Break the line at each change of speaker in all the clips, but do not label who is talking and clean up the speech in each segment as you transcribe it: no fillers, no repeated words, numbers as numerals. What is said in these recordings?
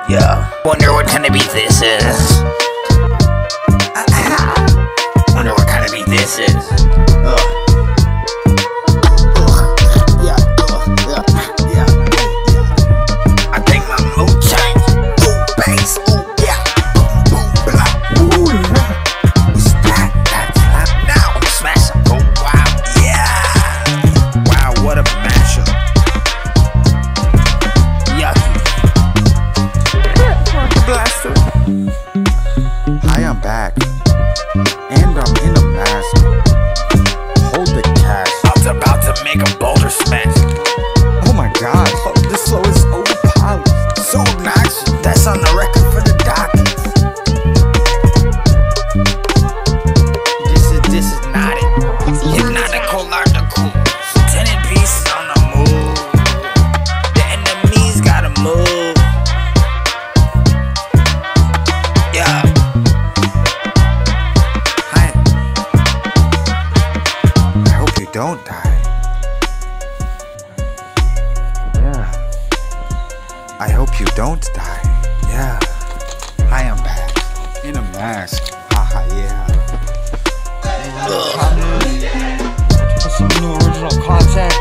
Yeah. Wonder what kind of beat this is. Wonder what kind of beat this is. I think my mood changed. Ooh, bass. Ooh, yeah. Boom, boom, blah. Ooh, what's that? That's that. Now I'm smashing. Oh, wow. Yeah. Wow, what a mashup. Yucky. Blaster.
Hi, I'm back. And I'm in a mask. Hold the cash.
I was about to make a boulder smash.
Oh my god. Oh, this flow is overpowered.
So obnoxious. That's on the record for the doctors. This is not it. Hypnotical article. 10 pieces on the move. The enemies gotta move. Yeah. Hi.
I hope you don't die. Yeah. I hope you don't die. Yeah. Hi, I'm back. In a mask. Haha, yeah.
Some new original content.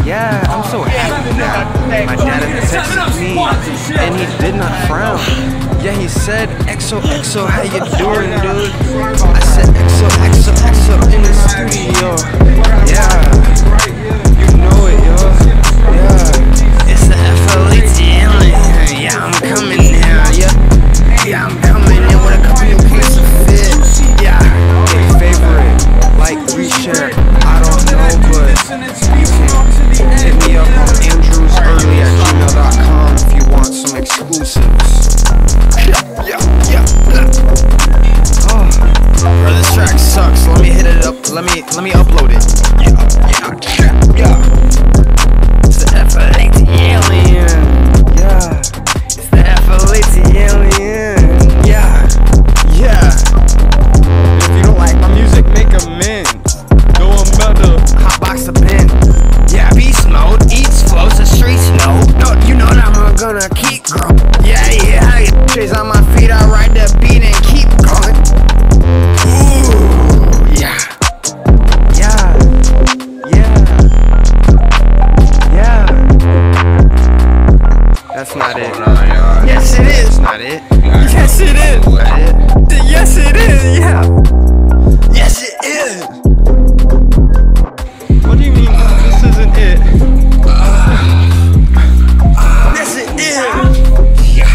Yeah, I'm so happy now. My dad texted me, and he did not frown. Yeah, he said, XOXO, how you doing, dude? I said, XOXO in the studio. Yeah, you know it, yo. Yeah,
It's the FLAT alien. Yeah, I'm coming now. Yeah, I'm coming in with a couple new pieces of fit. Yeah.
favorite, like, reshare. I don't know, but you can hit me up on andrewsearly@gmail.com if you want some exclusives.
Yeah. Oh, bro, this track sucks. Let me hit it up. Let me upload it. Yeah. It's the FLAT alien.
Yeah,
It's the FLAT alien. Yeah.
if you don't like my music, make amends. Go on better.
Hotbox the pen. Yeah, beast mode. Eats, flows, the streets know. No, you know that I'm gonna keep growing. Yeah. Trees on my feet. I ride the beat and keep going. Ooh, yeah.
That's not it.
Yes, it is.
That's not it.
Yes, it is.
Not it.
Yes, it is. Yeah. Yes, it is.
What do you mean this isn't it?
Yes, it is. Yeah.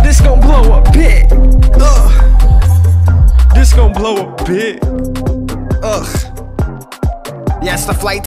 This gon' blow up big. This gon' blow up big.
Yeah, it's the flight.